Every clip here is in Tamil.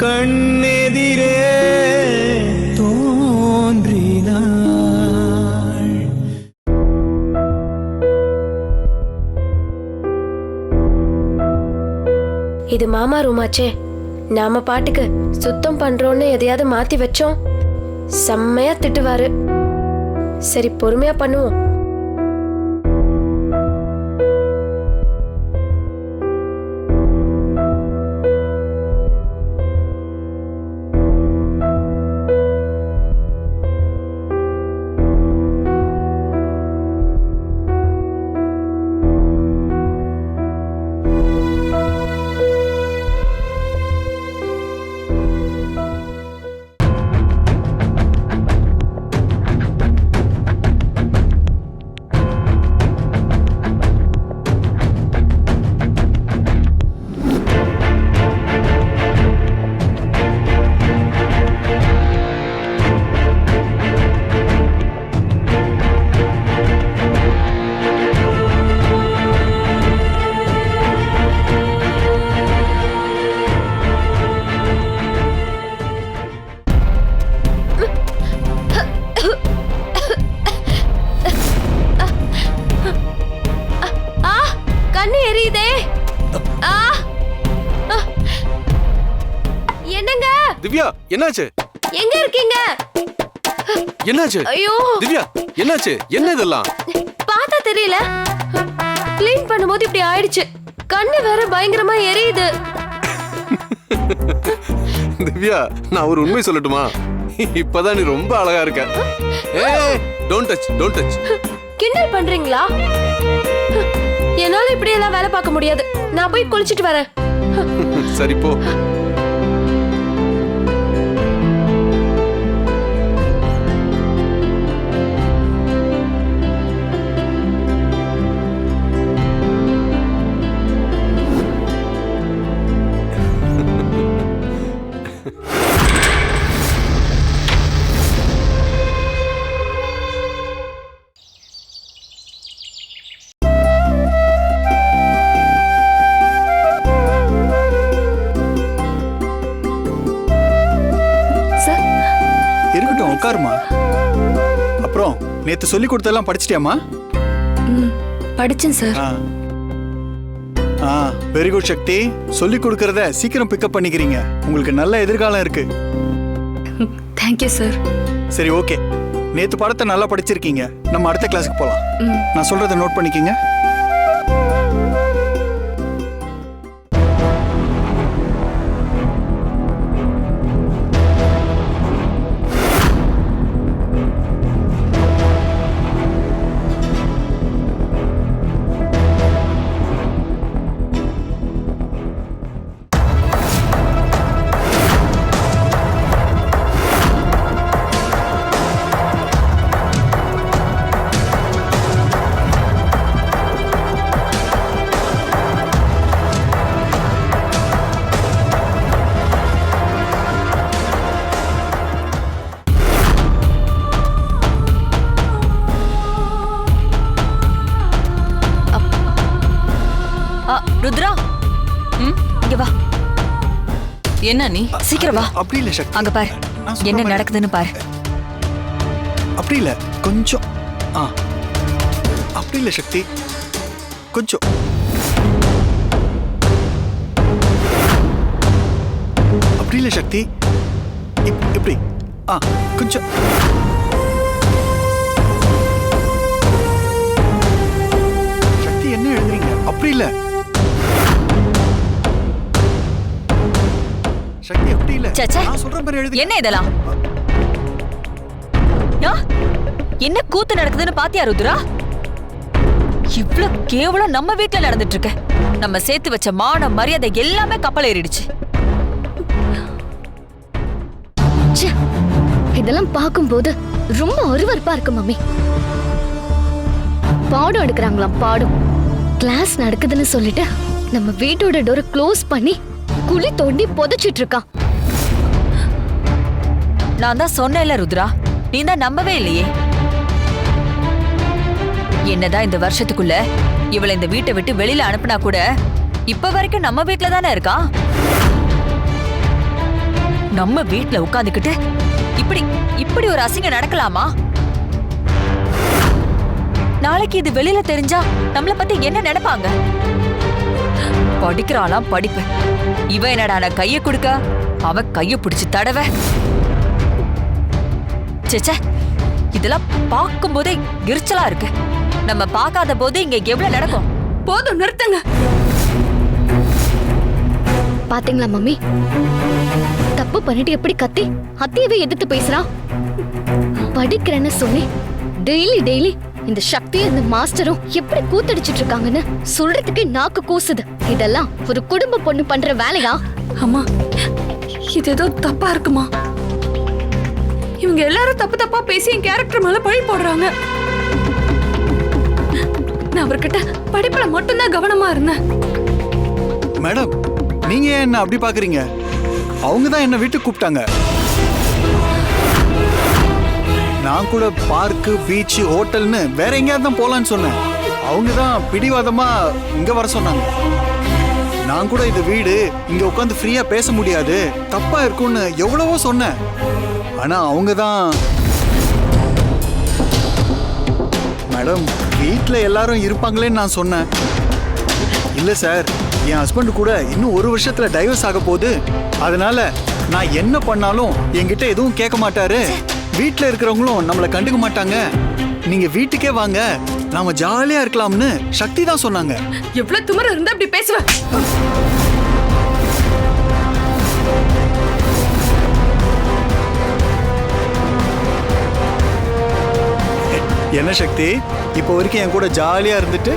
கண்ணெதிரே தோன்றினாள். இது மாமா ரூமாச்சே. நாம பாட்டுக்கு சுத்தம் பண்றோம்னு எதையாவது மாத்தி வச்சோம் செம்மையா திட்டுவாரு. சரி பொறுமையா பண்ணுவோம். திவ்யா என்னாச்சு? எங்க இருக்கீங்க? என்னாச்சு? ஐயோ திவ்யா என்னாச்சு? என்ன இதெல்லாம்? பார்த்தா தெரியல. க்ளீன் பண்ணும்போது இப்படி ஆயிடுச்சு. கண்ணு வேற பயங்கரமா எரியுது. திவ்யா நான் ஒரு உண்மை சொல்லட்டுமா? இப்பதான் நீ ரொம்ப அழகா இருக்க. ஏய் டோன்ட் டச் டோன்ட் டச். கிண்டல் பண்றீங்களா? என்னால இப்படி எல்லாம் வேலை பார்க்க முடியாது. நான் போய் குளிச்சிட்டு வரேன். சரி போ. உட்காருமா. அப்புறம் நேத்து சொல்லி கொடுத்தெல்லாம் படிச்சிட்டியாமா? படிச்சேன் சார். வெரி குட் சக்தி. சொல்லி கொடுக்கறத சீக்கிரம் பிக்கப் பண்ணிக்கிறீங்க. உங்களுக்கு நல்ல எதிர்காலம் இருக்கு. Thank you sir. சரி ஓகே, நேத்து பாடத்தை நல்லா படிச்சிருக்கீங்க. நம்ம அடுத்த கிளாஸுக்கு போலாம். நான் சொல்றதை நோட் பண்ணிக்கங்க. ருத்ரா, இங்க வா. என்ன நீ சீக்கிரம் வா. அப்படி இல்ல சக்தி. அங்க பாரு என்ன நடக்குதுன்னு பாரு. அப்படி இல்ல கொஞ்சம். அப்படி இல்ல சக்தி கொஞ்சம். அப்படி இல்ல சக்தி இப்படி கொஞ்சம். சக்தி என்ன எழுதுறீங்க? அப்படி இல்ல சக்தி அப்படி இல்ல. நான் சொல்ற மாதிரி எழுது. என்ன இதெல்லாம்? என்ன கூத்து நடக்குதுன்னு பாத்தியா ருத்ரா? இவ்ளோ கேவலம் நம்ம வீட்டுல நடந்துட்டு இருக்கு. நம்ம சேர்த்து வச்ச மான மரியாதை எல்லாமே கப்பல் ஏறிடுச்சு. இதெல்லாம் பார்க்கும்போது ரொம்ப அருவருப்பா இருக்கு மம்மி. பாடம் எடுக்கிறாங்களாம் பாடம். கிளாஸ் நடக்குதுன்னு சொல்லிட்டு நம்ம வீட்டோட டோரை க்ளோஸ் பண்ணி குழி தோண்டி புதைச்சிட்டு இருக்கான். நான் தான் சொன்னேன்ல ருத்ரா, நீ தான் நம்பவே இல்லையே. என்னதான் இந்த வருஷத்துக்குள்ள இவளை இந்த வீட்டை விட்டு வெளியில அனுப்புனா கூட இப்ப வரைக்கும் நம்ம வீட்டுல தானே இருக்கா. நம்ம வீட்ல உட்கார்ந்துகிட்டு இப்படி இப்படி ஒரு அசிங்கம் நடக்கலாமா? நாளைக்கு இது வெளியில தெரிஞ்சா நம்மள பத்தி என்ன நினைப்பாங்க? படிக்கிறாளாம் படிப்பு. இவ என்னடா கைய கொடுக்க, அவ கைய பிடிச்சு தடவ. சேச்சே, இதெல்லாம் பார்க்கும் போதே எரிச்சலா இருக்கு. நம்ம பார்க்காத போது இங்க எவ்வளவு நடக்கும்? போதும், நிறுத்துங்க. பாத்தீங்களா மம்மி, தப்பு பண்ணிட்டு எப்படி கத்தி அத்தியவே எதிர்த்து பேசுறா? படிக்கிறேன்னு சொல்லி டெய்லி இந்த சக்தி இந்த மாஸ்டரும் எப்படி கூத்தடிச்சிட்டு இருக்காங்கன்னு சொல்றதுக்கு நாக்கு கூசுது. இதெல்லாம் ஒரு குடும்ப பொண்ணு பண்ற வேலையா? அம்மா, இது ஏதோ தப்பா இருக்குமா? இவங்க எல்லாரும் தப்பு தப்பா பேசி என் கேரக்டர் மேல பழி போடுறாங்க. நான் அவர்கிட்ட படிப்புல மட்டும்தான் கவனமா இருந்தேன். மேடம், நீங்க ஏன் என்ன அப்படி பாக்குறீங்க? அவங்க தான் என்ன வீட்டுக்கு கூப்பிட்டாங்க. நான் கூட பார்க்கு, பீச், ஹோட்டல்னு வேற எங்கேயாவது தான் போலான்னு சொன்னேன். அவங்க தான் பிடிவாதமா இங்க வர சொன்னாங்க. நான் கூட இது வீடு, இங்க உட்காந்து ஃப்ரீயா பேச முடியாது, தப்பா இருக்கும்னு எவ்வளவோ சொன்னேன். ஆனா அவங்க தான், மேடம் வீட்டில் எல்லாரும் இருப்பாங்களேன்னு நான் சொன்னேன். இல்ல சார், என் ஹஸ்பண்ட் கூட இன்னும் 1 வருஷத்துல டைவர்ஸ் ஆக போகுது. அதனால நான் என்ன பண்ணாலும் என்கிட்ட எதுவும் கேட்க மாட்டாரு. வீட்டில் இருக்கிறவங்களும் நம்மளை கண்டுக்க மாட்டாங்க. நீங்க வீட்டுக்கே வாங்க, நாம ஜாலியா இருக்கலாம்னு சக்தி தான் சொன்னாங்க. எவ்வளவு திமிரு இருந்தா அப்படி பேசுவேன்? என்ன சக்தி, இப்போ வரைக்கும் என் கூட ஜாலியா இருந்துட்டு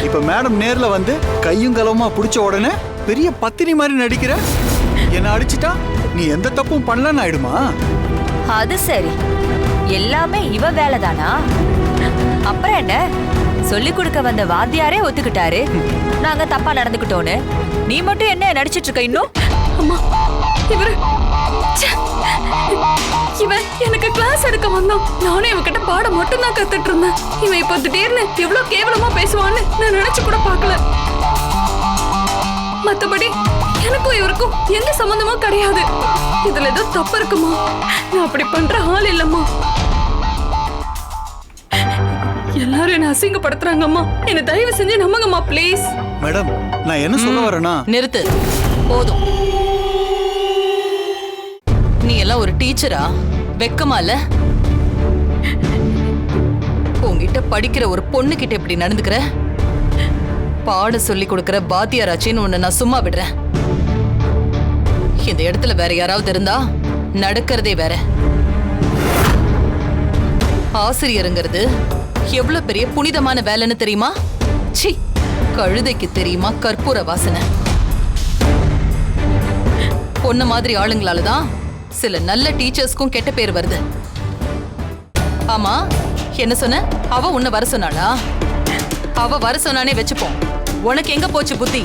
இப்ப மேடம் நேர்ல வந்து கையும் களவுமா பிடிச்ச உடனே பெரிய பத்தினி மாதிரி நடிக்கிற? என்ன அடிச்சிட்டா நீ எந்த தப்பும் பண்ணலன்னு ஆயிடுமா? அது சரி, எல்லாமே இவ வேலைதானா? அப்புறம் என்ன, சொல்லி கொடுக்க வந்த வாத்தியாரே ஒத்துக்கிட்டாரு நாங்க தப்பா நடந்துக்கிட்டோன்னு. நீ மட்டும் என்ன நடிச்சிட்டு இருக்க இன்னும்? அம்மா, இவன் எனக்கு கிளாஸ் எடுக்க வந்தான். நானும் இவகிட்ட பாடம் மட்டும் தான் கத்துட்டு இருந்தேன். இவன் இப்ப திடீர்னு எவ்வளவு கேவலமா பேசுவான்னு நான் நினைச்சு கூட பார்க்கல. மத்தபடி எனக்கும் இவருக்கும் எந்த சம்பந்தமும் கிடையாது. இதுல ஏதோ தப்பு இருக்குமா? நான் அப்படி பண்ற ஆள் இல்லம்மா. எல்லாரும் என்ன அசிங்கப்படுத்துறாங்கம்மா. என்ன தயவு செஞ்சு நம்புங்கம்மா ப்ளீஸ். மேடம், நான் என்ன சொல்ல வரேன்னா, நிறுத்து, போதும். நீ எல்லாம் ஒரு டீச்சரா? வெக்கமா இல்ல? உன்கிட்ட படிக்கிற ஒரு பொண்ணு கிட்ட இப்படி நடந்துக்கிற? பாடம் சொல்லி கொடுக்கிற பாத்தியாராச்சின்னு உன்னை நான் சும்மா விடுறேன். இந்த இடத்துல வேற யாராவது இருந்தா நடக்கிறதே வேற. ஆசிரியருங்கிறது எவ்வளவு பெரிய புனிதமான வேலைன்னு தெரியுமா? சி, கழுதைக்கு தெரியுமா கற்பூர வாசனை? பொண்ணு மாதிரி ஆளுங்களாலதான் சில நல்ல டீச்சர்ஸ்க்கும் கெட்ட பேர் வருது. ஆமா, என்ன சொன்ன? அவ உன்னை வர சொன்னாளா? அவ வர சொன்னானே வச்சுப்போம். உனக்கு எங்க போச்சு புத்தி?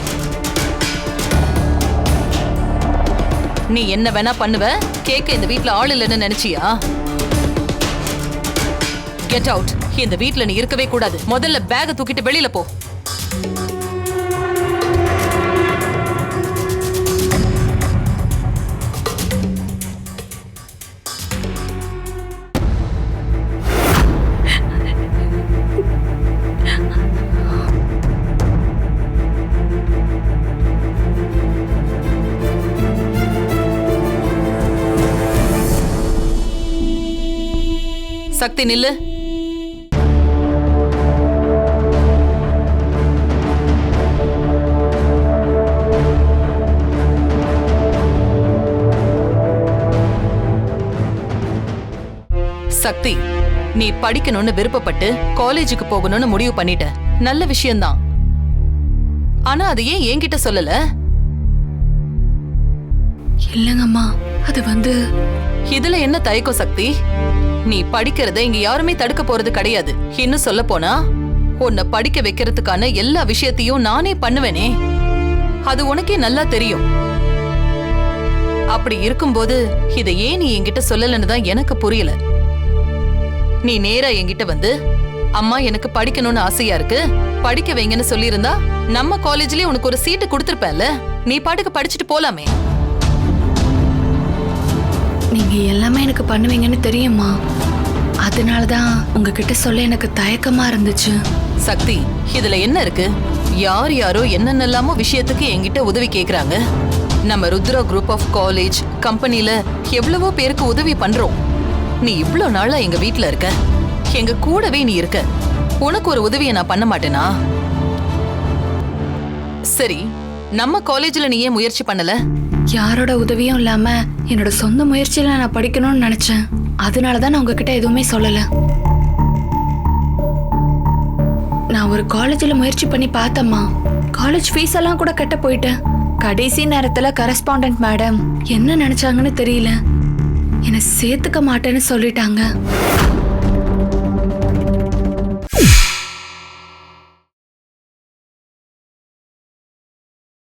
நீ என்ன வேணா பண்ணுவ, கேட்க இந்த வீட்ல ஆள் இல்லைன்னு நினைச்சியா? Get out. இந்த வீட்ல நீ இருக்கவே கூடாது. முதல்ல பேக தூக்கிட்டு வெளியில போ. சக்தி, நில்லு. சக்தி, நீ படிக்கணும்னு விருப்பப்பட்டு காலேஜுக்கு போகணும்னு முடிவு பண்ணிட்ட. நல்ல விஷயம்தான். ஆனா அது ஏன் என்கிட்ட சொல்லல? இல்லங்கம்மா, அது வந்து இதுல என்ன தயக்கம் சக்தி? நீ படிக்கிறத இங்க யாருமே தடுக்க போறது கிடையாது. இன்னும் சொல்ல போனா உன்னை படிக்க வைக்கிறதுக்கான எல்லா விஷயத்தையும் நானே பண்ணுவேனே. அது உனக்கே நல்லா தெரியும். அப்படி இருக்கும்போது இதை ஏன் நீ என்கிட்ட சொல்லலன்னு தான் எனக்கு புரியல. நீ நேரா என்கிட்ட வந்து, அம்மா எனக்கு படிக்கணும்னு ஆசையா இருக்கு, படிக்க வைங்கன்னு சொல்லியிருந்தா நம்ம காலேஜ்லயே உனக்கு ஒரு சீட்டு கொடுத்திருப்பேன்ல. நீ பாட்டுக்கு படிச்சுட்டு போலாமே. நீங்க எல்லாமே எனக்கு பண்ணுவீங்கன்னு தெரியுமா? அதனாலதான் உங்ககிட்ட சொல்ல எனக்கு தயக்கமா இருந்துச்சு. சக்தி, இதுல என்ன இருக்கு? யார் யாரோ என்னென்னலாமோ விஷயத்துக்கு என்கிட்ட உதவி கேக்குறாங்க. நம்ம ருத்ரா குரூப் ஆஃப் காலேஜ் கம்பெனில எவ்வளவோ பேருக்கு உதவி பண்றோம். நீ இவ்ளோ நாளா எங்க வீட்ல இருக்க, எங்க கூடவே நீ இருக்க. உனக்கு ஒரு உதவியை நான் பண்ண மாட்டேனா? சரி, நம்ம காலேஜ்ல நீ ஏன் முயற்சி பண்ணல? யாரோட உதவியும் இல்லாம என்னோட சொந்த முயற்சியில நான் படிக்கணும்னு நினைச்சேன். அதனாலதான் நான் உங்ககிட்ட எதுவுமே சொல்லல. நான் ஒரு காலேஜ்ல முயற்சி பண்ணி பார்த்தம்மா. காலேஜ் ஃபீஸ் எல்லாம் கூட கட்ட போயிட்டேன். கடைசி நேரத்துல கரஸ்பாண்டன்ட் மேடம் என்ன நினைச்சாங்கன்னு தெரியல, என்னை சேர்த்துக்க மாட்டேன்னு சொல்லிட்டாங்க.